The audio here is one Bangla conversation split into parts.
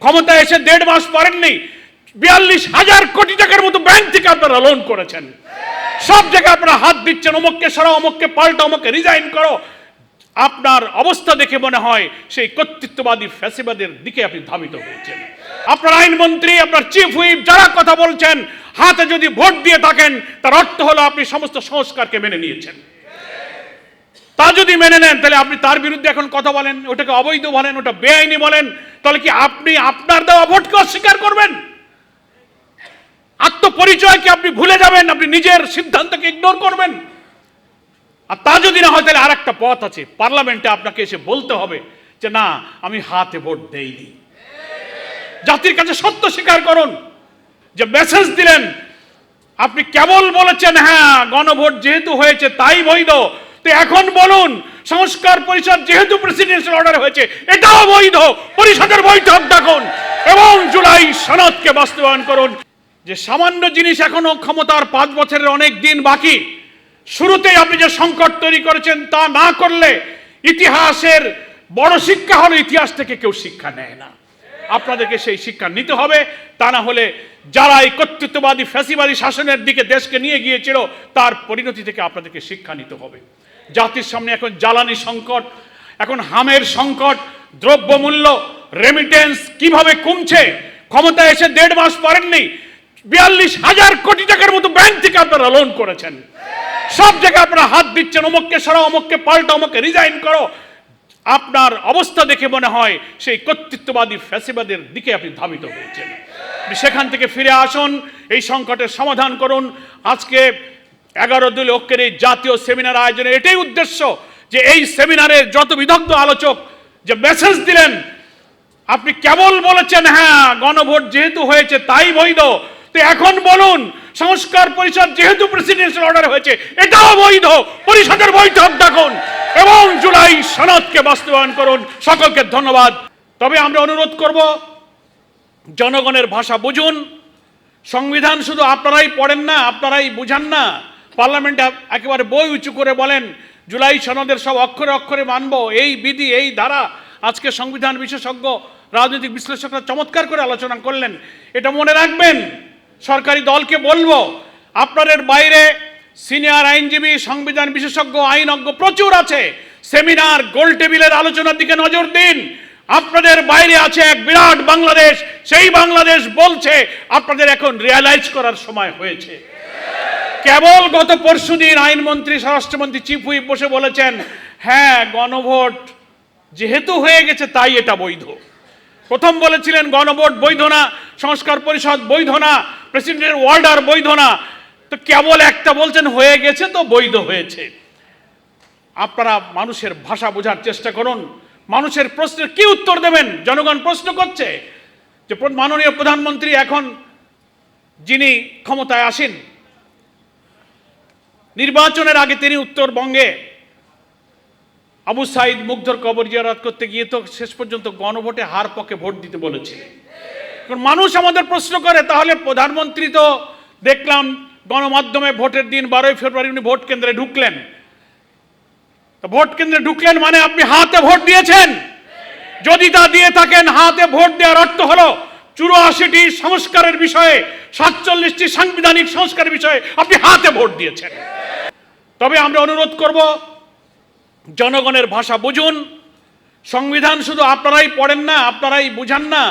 ক্ষমতায় এসে 1.5 মাস পারেননি, 42,000 কোটি টাকার মতো ব্যাংক থেকে আপনারা লোন করেছেন। সব জায়গায় আপনারা হাত দিচ্ছেন, অমুককে সরাও, অমুককে পাল্টা, অমুককে রিজাইন করো। আপনার অবস্থা দেখে মনে হয় সেই কর্তৃত্ববাদী ফ্যাসিবাদের দিকে আপনি ধাবিত হয়েছেন। আপনার আইনমন্ত্রী, আপনার চিফ হুইপ যারা কথা বলছেন, হাতে যদি ভোট দিয়ে থাকেন তার অর্থ হলো আপনি সমস্ত সংস্কারকে মেনে নিয়েছেন। তা যদি মেনে নেন তাহলে আপনি তার বিরুদ্ধে এখন কথা বলেন, ওটাকে অবৈধ বলেন, ওটা বেআইনি বলেন, তাহলে কি আপনি আপনার দেওয়া ভোটকে অস্বীকার করবেন? আত্মপরিচয়কে আপনি ভুলে যাবেন, আপনি নিজের সিদ্ধান্তকে ইগনোর করবেন? আর তা যদি না হয় তাহলে আর একটা পথ আছে, পার্লামেন্টে আপনাকে এসে বলতে হবে যে না, আমি হাতে ভোট দেইনি। জাতির কাছে সত্য স্বীকার করুন যে মেসেজ দিলেন। আপনি কেবল বলেছেন হ্যাঁ গণভোট যেহেতু হয়েছে তাই বৈধ, তো এখন বলুন সংস্কার পরিষদ যেহেতু প্রেসিডেন্সিয়াল অর্ডার হয়েছে এটাও বৈধ, পরিষদের বৈঠক ডাকুন এবং জুলাই সনদকে বাস্তবায়ন করুন। যে সামান্য জিনিস, এখনো ক্ষমতার 5 বছরের অনেক দিন বাকি, শুরুতেই আপনি যে সংকট তৈরি করেছেন তা না করলে ইতিহাসের বড় শিক্ষা হলো ইতিহাস থেকে কেউ শিক্ষা নেয় না। আপনাদেরকে সেই শিক্ষা নিতে হবে, তা না হলে যারা এই কর্তৃত্ববাদী ফ্যাসিবাদী শাসনের দিকে দেশকে নিয়ে গিয়েছিল তার পরিণতি থেকে আপনাদেরকে শিক্ষা নিতে হবে। জাতির সামনে এখন জ্বালানি সংকট, এখন হামের সংকট, দ্রব্যমূল্য, রেমিটেন্স কিভাবে কমছে। ক্ষমতায় এসে 1.5 মাস পারেননি, 42,000 কোটি টাকার মতো ব্যাংক থেকে আপনারা লোন করেছেন। সব জায়গায় আপনারা হাত দিচ্ছেন, অমুককে সরাও, অমুককে পাল্টা, অমুককে রিজাইন করো। আপনার অবস্থা দেখে মনে হয় সেই কর্তৃত্ববাদী ফ্যাসিবাদের দিকে আপনি ধাবিত হয়েছেন। সেখান থেকে ফিরে আসুন, এই সংকটের সমাধান করুন। আজকে 11 দলীয় ঐক্যের এই জাতীয় সেমিনার আয়োজনের এটাই উদ্দেশ্য যে এই সেমিনারে যত বিদগ্ধ আলোচক যে মেসেজ দিলেন, আপনি কেবল বলেছেন হ্যাঁ গণভোট যেহেতু হয়েছে তাই বৈধ, তো এখন বলুন সংস্কার পরিষদ যেহেতু প্রেসিডেন্সিয়াল অর্ডার হয়েছে এটাও বৈধ, পরিষদের বৈঠক ডাকুন এবং জুলাই সনদকে বাস্তবায়ন করুন। সকলকে ধন্যবাদ। তবে আমরা অনুরোধ করব, জনগণের ভাষা বুঝুন। সংবিধান শুধু আপনারাই পড়েন না, আপনারাই বুঝান না, পার্লামেন্টে একেবারে বই উঁচু করে বলেন জুলাই সনদের সব অক্ষরে অক্ষরে মানব, এই বিধি এই ধারা। আজকে সংবিধান বিশেষজ্ঞ রাজনৈতিক বিশ্লেষকরা চমৎকার করে আলোচনা করলেন। এটা মনে রাখবেন, সরকারি দলকে বলবো আপনাদের বাইরে সিনিয়র আইনজীবী, সংবিধান বিশেষজ্ঞ, আইনজ্ঞ প্রচুর আছে। সেমিনার, গোল টেবিলের আলোচনার দিকে নজর দিন। আপনাদের বাইরে আছে এক বিরাট বাংলাদেশ, সেই বাংলাদেশ বলছে আপনাদের এখন রিয়ালাইজ করার সময় হয়েছে। কেবল গত পরশুদিন আইনমন্ত্রী, স্বরাষ্ট্রমন্ত্রী, চিফ হুইপ বসে বলেছেন হ্যাঁ গণভোট যেহেতু হয়ে গেছে তাই এটা বৈধ। প্রথম বলেছিলেন গণভোট বৈধ না, সংস্কার পরিষদ বৈধ না, প্রেসিডেন্টের অর্ডার বৈধ না, তো কেবল একটা বলছেন হয়ে গেছে তো বৈধ হয়েছে। আপনারা মানুষের ভাষা বোঝার চেষ্টা করুন। মানুষের প্রশ্নের কি উত্তর দেবেন? জনগণ প্রশ্ন করছে যে মাননীয় প্রধানমন্ত্রী এখন যিনি ক্ষমতায় আসেন, নির্বাচনের আগে তিনি উত্তরবঙ্গে আবু সাইদ মুগ্ধর কবর জিয়ারত করতে গিয়ে তো শেষ পর্যন্ত গণভোটে হার পক্ষে ভোট দিতে বলেছিলেন। মানুষ আমাদের প্রশ্ন করে তাহলে প্রধানমন্ত্রী তো দেখলাম গণমাধ্যমে ভোটের দিন 12ই ফেব্রুয়ারি উনি ভোট কেন্দ্রে ঢুকলেন। ভোট কেন্দ্রে ঢুকলেন মানে আপনি হাতে ভোট দিয়েছেন? যদি তা দিয়ে থাকেন, হাতে ভোট দেওয়ার অর্থ হলো 84টি সংস্কারের বিষয়ে, 47টি সাংবিধানিক সংস্কারের বিষয়ে আপনি হাতে ভোট দিয়েছেন। তবে আমরা অনুরোধ করব, জনগণের ভাষা বুঝুন। সংবিধান শুধু আপনারাই পড়েন না, আপনারাই বুঝান না,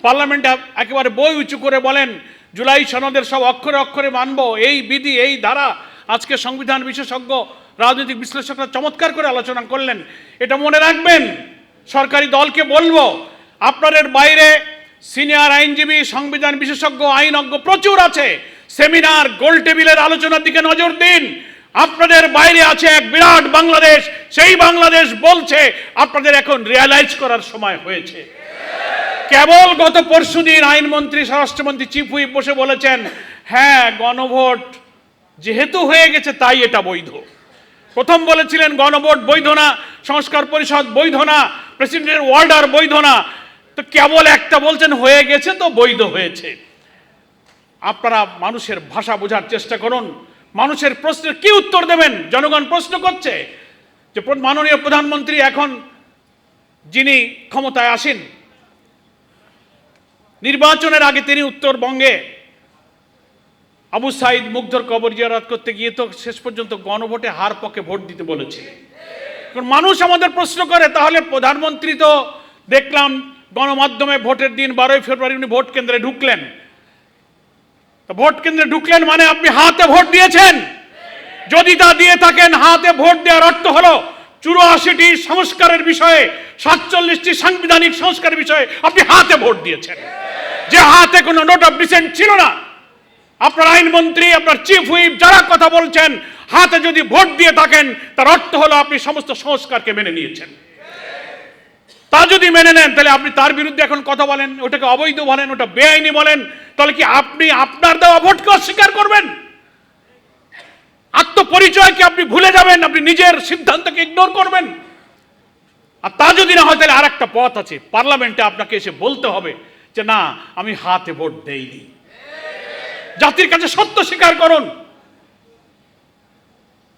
পার্লামেন্টে একেবারে বই উঁচু করে বলেন জুলাই সনদের সব অক্ষরে অক্ষরে মানব, এই বিধি এই ধারা। আজকে সংবিধান বিশেষজ্ঞ রাজনৈতিক বিশ্লেষকরা চমৎকার করে আলোচনা করলেন। এটা মনে রাখবেন, সরকারি দলকে বলবো আপনাদের বাইরে সিনিয়র আইনজীবী, সংবিধান বিশেষজ্ঞ, আইনজ্ঞ প্রচুর আছে। সেমিনার, গোল টেবিলের আলোচনার দিকে নজর দিন। আপনাদের বাইরে আছে এক বিরাট বাংলাদেশ, সেই বাংলাদেশ বলছে আপনাদের এখন রিয়ালাইজ করার সময় হয়েছে। কেবল গত পরশুদিন আইনমন্ত্রী, স্বরাষ্ট্রমন্ত্রী, চিফ হুইপ বসে বলেছেন হ্যাঁ গণভোট যেহেতু হয়ে গেছে তাই এটা বৈধ। প্রথম বলেছিলেন গণভোট বৈধ না, সংস্কার পরিষদ বৈধ না, প্রেসিডেন্টের অর্ডার বৈধ না, তো কেবল একটা বলছেন হয়ে গেছে তো বৈধ হয়েছে। আপনারা মানুষের ভাষা বোঝার চেষ্টা করুন। মানুষের প্রশ্নের কি উত্তর দেবেন? জনগণ প্রশ্ন করছে যে মাননীয় প্রধানমন্ত্রী এখন যিনি ক্ষমতায় আসেন, নির্বাচনের আগে তিনি উত্তরবঙ্গে আবু সাইদ মুগ্ধর কবর জিয়ারত করতে গিয়ে তো শেষ পর্যন্ত গণভোটে হার পক্ষে ভোট দিতে বলেছিলেন। মানুষ আমাদের প্রশ্ন করে, তাহলে প্রধানমন্ত্রী তো দেখলাম গণমাধ্যমে ভোটের দিন 12 ফেব্রুয়ারি উনি ভোট কেন্দ্রে ঢুকলেন। তো ভোট কেন্দ্রে ঢুকলেন মানে আপনি হাতে ভোট দিয়েছেন? যদি তা দিয়ে থাকেন, হাতে ভোট দেওয়ার অর্থ হলো 84টি সংস্কারের বিষয়ে, 47টি সাংবিধানিক সংস্কারের বিষয়ে আপনি হাতে ভোট দিয়েছেন, যে হাতে কোনো নোট অফ ডিসেন্ট ছিল না। আপনার আইনমন্ত্রী, আপনার চিফ হুইপ যারা কথা বলছেন, হাতে যদি ভোট দিয়ে থাকেন তার অর্থ হলো আপনি সমস্ত সংস্কারকে মেনে নিয়েছেন। তা যদি মেনে নেন, তাহলে আপনি তার বিরুদ্ধে এখন কথা বলেন, ওটাকে অবৈধ বলেন, ওটা বেআইনি বলেন, তাহলে কি আপনি আপনার দেওয়া ভোটকে অস্বীকার করবেন? আত্মপরিচয় কি আপনি ভুলে যাবেন? আপনি নিজের সিদ্ধান্তকে ইগনোর করবেন? আর তা যদি না হয়, তাহলে আর একটা পথ আছে, পার্লামেন্টে আপনাকে এসে বলতে হবে যে না, আমি হাতে ভোট দেইনি। জাতির কাছে সত্য স্বীকার করুন।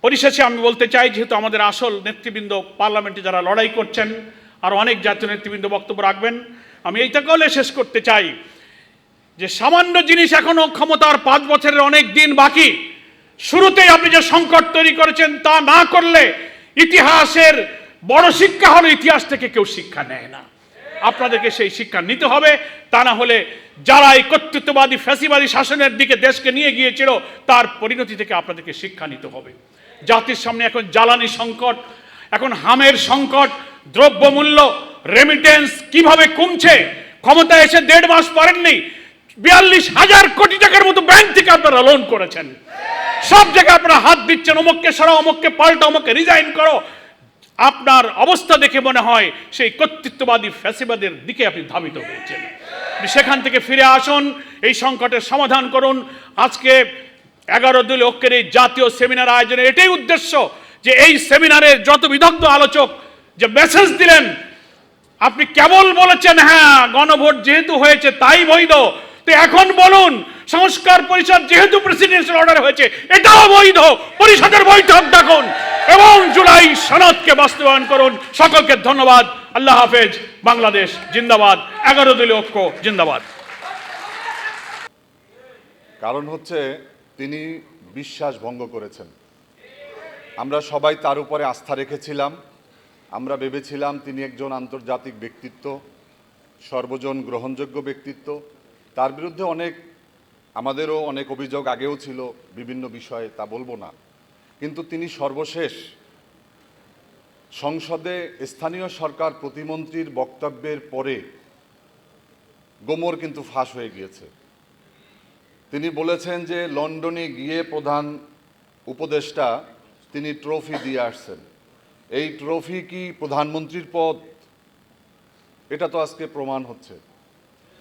পরিশেষে আমি বলতে চাই, যেহেতু আমাদের আসল নেতৃবৃন্দ পার্লামেন্টে যারা লড়াই করছেন, আর অনেক জাতীয় নেতৃবৃন্দ বক্তব্য রাখবেন, আমি এইটা বলে শেষ করতে চাই যে সামান্য জিনিস, এখনো ক্ষমতার 5 বছরের অনেক দিন বাকি। শুরুতেই আপনি যে সংকট তৈরি করেছেন তা না করলে ইতিহাসের বড় শিক্ষা হলো, ইতিহাস থেকে কেউ শিক্ষা নেয় না। আপনাদেরকে সেই শিক্ষা নিতে হবে, তা না হলে যারা এই কর্তৃত্ববাদী ফ্যাসিবাদী শাসনের দিকে দেশকে নিয়ে গিয়েছিল তার পরিণতি থেকে আপনাদেরকে শিক্ষা নিতে হবে। জাতির সামনে এখন জ্বালানি সংকট, এখন হামের সংকট, দ্রব্যমূল্য, রেমিটেন্স কিভাবে কমছে। ক্ষমতা এসে 1.5 মাস পারেননি, 42,000 কোটি টাকার মতো ব্যাংক থেকে আপনারা লোন করেছেন। সব জায়গায় আপনারা হাত দিচ্ছেন, অমুককে সরাও, অমুককে পাল্টা, অমুককে রিজাইন করো। আপনার অবস্থা দেখে মনে হয় সেই কর্তৃত্ববাদী ফ্যাসিবাদের দিকে আপনি ধাবিত হয়েছেন। সেখান থেকে ফিরে আসুন, এই সংকটের সমাধান করুন। আজকে 11 দলীয় ঐক্যের এই জাতীয় সেমিনার আয়োজনের এটাই উদ্দেশ্য যে এই সেমিনারের যত বিদগ্ধ আলোচক যে মেসেজ দিলেন, আপনি কেবল বলেছেন হ্যাঁ গণভোট যেহেতু হয়েছে তাই বৈধ, তো এখন বলুন সংস্কার পরিষদ যেহেতু প্রেসিডেন্সিয়াল অর্ডার হয়েছে এটাও বৈধ, পরিষদের বৈঠক ডাকুন এবং জুলাই সনদকে বাস্তবায়ন করুন। সকলকে ধন্যবাদ। আল্লাহ হাফেজ। বাংলাদেশ জিন্দাবাদ। 11 দলীয় ঐক্য জিন্দাবাদ। কারণ হচ্ছে তিনি বিশ্বাস ভঙ্গ করেছেন। আমরা সবাই তার উপরে আস্থা রেখেছিলাম। আমরা ভেবেছিলাম তিনি একজন আন্তর্জাতিক ব্যক্তিত্ব, সর্বজন গ্রহণযোগ্য ব্যক্তিত্ব। তার বিরুদ্ধে আমাদেরও অনেক অভিযোগ আগেও ছিল বিভিন্ন বিষয়ে, তা বলবো না। কিন্তু তিনি সর্বশেষ সংসদে স্থানীয় সরকার প্রতিমন্ত্রীর বক্তব্যের পরে গোমর কিন্তু ফাঁস হয়ে গিয়েছে। তিনি বলেছেন যে লন্ডনে গিয়ে প্রধান উপদেষ্টা তিনি ট্রফি দিয়ে আসছেন। এই ট্রফি কি প্রধানমন্ত্রীর পদ? এটা তো আজকে প্রমাণ হচ্ছে।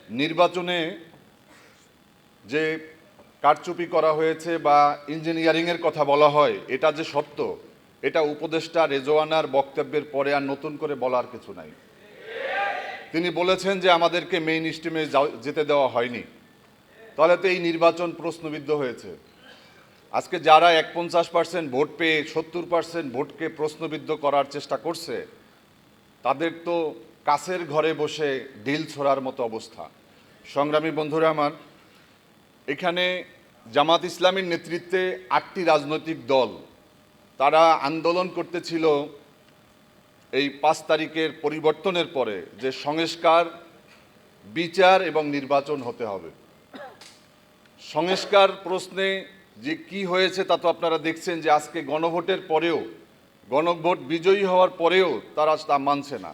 নির্বাচনে যে কারচুপি করা হয়েছে বা ইঞ্জিনিয়ারিংয়ের কথা বলা হয়, এটা যে সত্য, এটা উপদেষ্টা রেজওয়ানার বক্তব্যের পরে আর নতুন করে বলার কিছু নাই। তিনি বলেছেন যে আমাদেরকে মেইন স্ট্রিমে যেতে দেওয়া হয়নি, তাহলে তো এই নির্বাচন প্রশ্নবিদ্ধ হয়েছে। আজকে যারা 51% ভোট পেয়ে 70% ভোটকে প্রশ্নবিদ্ধ করার চেষ্টা করছে, তাদের তো কাছের ঘরে বসে ঢিল ছোড়ার মতো অবস্থা। সংগ্রামী বন্ধুরা আমার, এখানে জামাত ইসলামীর নেতৃত্বে 8টি রাজনৈতিক দল তারা আন্দোলন করতেছিল এই 5 তারিখের পরিবর্তনের পরে যে সংস্কার, বিচার এবং নির্বাচন হতে হবে। সংস্কার প্রশ্নে যে কি হয়েছে তা তো আপনারা দেখছেন যে আজকে গণভোটের পরেও, গণভোট বিজয়ী হওয়ার পরেও তারা তা মানছে না।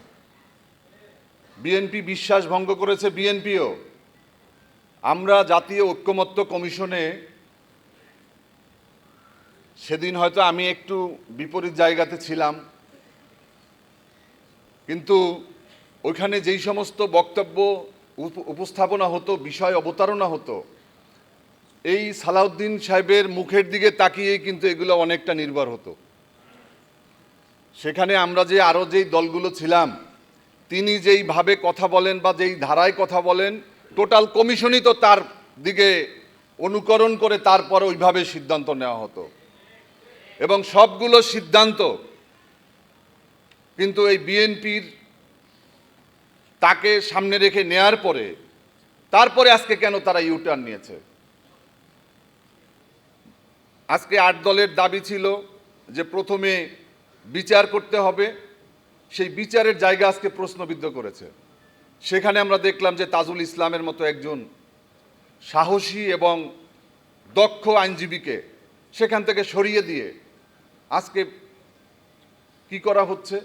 বিএনপি বিশ্বাস ভঙ্গ করেছে, বিএনপিও। আমরা জাতীয় ঐক্যমত্য কমিশনে সেদিন হয়তো আমি একটু বিপরীত জায়গাতে ছিলাম, কিন্তু ওইখানে যেই সমস্ত বক্তব্য উপস্থাপনা হতো, বিষয় অবতারণা হতো, এই সালাউদ্দিন সাহেবের মুখের দিকে তাকিয়েই কিন্তু এগুলো অনেকটা নির্ভর হতো। সেখানে আমরা যে আরও যেই দলগুলো ছিলাম, তিনি যেইভাবে কথা বলেন বা যেই ধারায় কথা বলেন, টোটাল কমিশনই তো তার দিকে অনুকরণ করে তারপর ওইভাবে সিদ্ধান্ত নেওয়া হতো। এবং সবগুলো সিদ্ধান্ত কিন্তু এই বিএনপির তাকে সামনে রেখে নেয়ার পরে তারপরে আজকে কেন তারা ইউটার্ন নিয়েছে? আজকে 8 দলের দাবি ছিল যে প্রথমে বিচার করতে হবে, সেই বিচারের জায়গা আজকে প্রশ্নবিদ্ধ করেছে। সেখানে আমরা দেখলাম যে তাজুল ইসলামের মতো একজন সাহসী এবং দক্ষ আইনজীবীকে সেখান থেকে সরিয়ে দিয়ে আজকে কি করা হচ্ছে?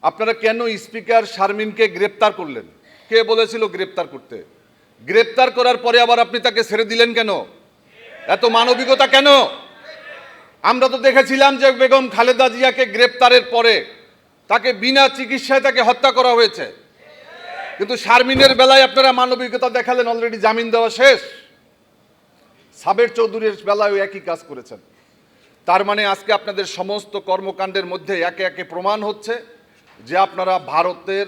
আপনারা কেন স্পিকার শারমিনকে গ্রেপ্তার করলেন? কে বলেছিল গ্রেপ্তার করতে? গ্রেপ্তার করার পরে আবার আপনি তাকে ছেড়ে দিলেন কেন? এত মানবিকতা কেন? আমরা তো দেখেছিলাম যে বেগম খালেদা জিয়াকে গ্রেপ্তারের পরে তাকে বিনা চিকিৎসায় তাকে হত্যা করা হয়েছে, কিন্তু শারমিনের বেলায় আপনারা মানবিকতা দেখালেন, অলরেডি জামিন দেওয়া শেষ। সাবের চৌধুরীর বেলায় একই কাজ করেছেন। তার মানে আজকে আপনাদের সমস্ত কর্মকাণ্ডের মধ্যে একে একে প্রমাণ হচ্ছে যে আপনারা ভারতের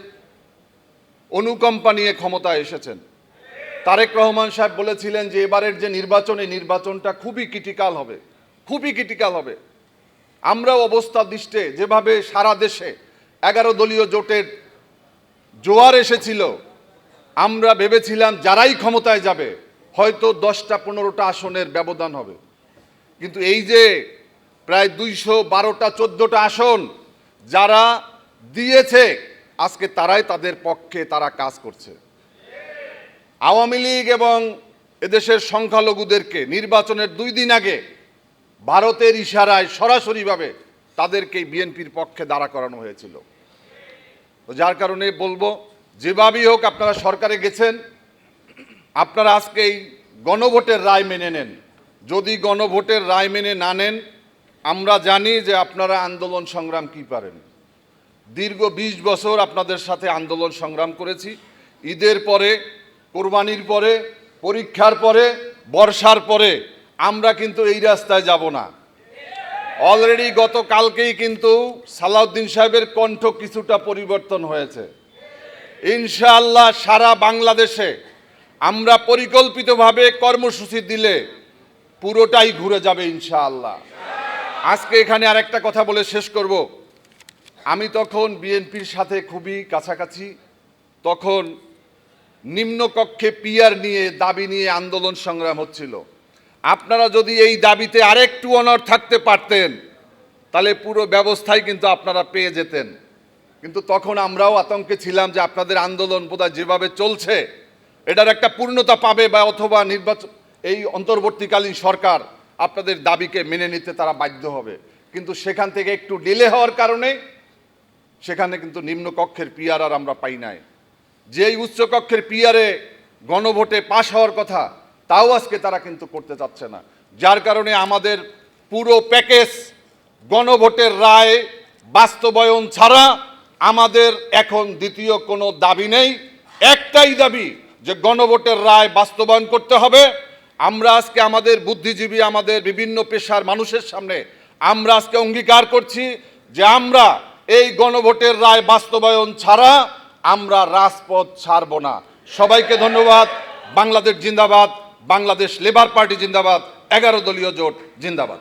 অনুকম্পা নিয়ে ক্ষমতায় এসেছেন। তারেক রহমান সাহেব বলেছিলেন যে এবারের যে নির্বাচন, এই নির্বাচনটা খুবই ক্রিটিক্যাল হবে, খুবই ক্রিটিক্যাল হবে। আমরাও অবস্থা দৃষ্টে যেভাবে সারা দেশে 11 দলীয় জোটের জোয়ার এসেছিল, আমরা ভেবেছিলাম যারাই ক্ষমতায় যাবে হয়তো 10টা 15টা আসনের ব্যবধান হবে, কিন্তু এই যে প্রায় 212টা 14টা আসন যারা দিয়েছে, আজকে তারাই তাদের পক্ষে তারা কাজ করছে। আওয়ামী লীগ এবং এদেশের সংখ্যালঘুদেরকে নির্বাচনের 2 দিন আগে ভারতের ইশারায় সরাসরিভাবে তাদেরকে বিএনপির পক্ষে দাঁড়া করানো হয়েছিল। তো যার কারণে বলবো, যেভাবেই হোক আপনারা সরকারে গেছেন, আপনারা আজকে এই গণভোটের রায় মেনে নেন। যদি গণভোটের রায় মেনে না নেন, আমরা জানি যে আপনারা আন্দোলন সংগ্রাম কি পারেন। দীর্ঘ 20 বছর আপনাদের সাথে আন্দোলন সংগ্রাম করেছি। ঈদের পরে, কোরবানির পরে, পরীক্ষার পরে, বর্ষার পরে আমরা কিন্তু এই রাস্তায় যাব না। অলরেডি গতকালকেই কিন্তু সালাউদ্দিন সাহেবের কণ্ঠ কিছুটা পরিবর্তন হয়েছে। ইনশাআল্লাহ সারা বাংলাদেশে আমরা পরিকল্পিতভাবে কর্মসূচি দিলে পুরোটাই ঘুরে যাবে ইনশাআল্লাহ। আজকে এখানে আরেকটা কথা বলে শেষ করব। আমি তখন বিএনপির সাথে খুবই কাছাকাছি, তখন নিম্নকক্ষে পিআর নিয়ে দাবি নিয়ে আন্দোলন সংগ্রাম হচ্ছিল। আপনারা যদি এই দাবিতে আরেকটু অনড় থাকতে পারতেন তাহলে পুরো ব্যবস্থাই কিন্তু আপনারা পেয়ে যেতেন, কিন্তু তখন আমরাও আতঙ্কে ছিলাম যে আপনাদের আন্দোলন বোধহয় যেভাবে চলছে এটার একটা পূর্ণতা পাবে, বা অথবা নির্বাচন এই অন্তর্বর্তীকালীন সরকার আপনাদের দাবিকে মেনে নিতে তারা বাধ্য হবে। কিন্তু সেখান থেকে একটু ডিলে হওয়ার কারণে সেখানে কিন্তু নিম্নকক্ষের পিআর আর আমরা পাই নাই। যেই উচ্চকক্ষের পিআরে গণভোটে পাশ হওয়ার কথা তাও আজকে তারা কিন্তু করতে চাচ্ছে না। যার কারণে আমাদের পুরো প্যাকেজ গণভোটের রায় বাস্তবায়ন ছাড়া আমাদের এখন দ্বিতীয় কোনো দাবি নেই। একটাই দাবি যে গণভোটের রায় বাস্তবায়ন করতে হবে। আমরা আজকে আমাদের বুদ্ধিজীবী, আমাদের বিভিন্ন পেশার মানুষের সামনে আমরা আজকে অঙ্গীকার করছি যে আমরা এই গণভোটের রায় বাস্তবায়ন ছাড়া আমরা রাজপথ ছাড়ব না। সবাইকে ধন্যবাদ। বাংলাদেশ জিন্দাবাদ, বাংলাদেশ লেবার পার্টি জিন্দাবাদ, 11 দলীয় জোট জিন্দাবাদ।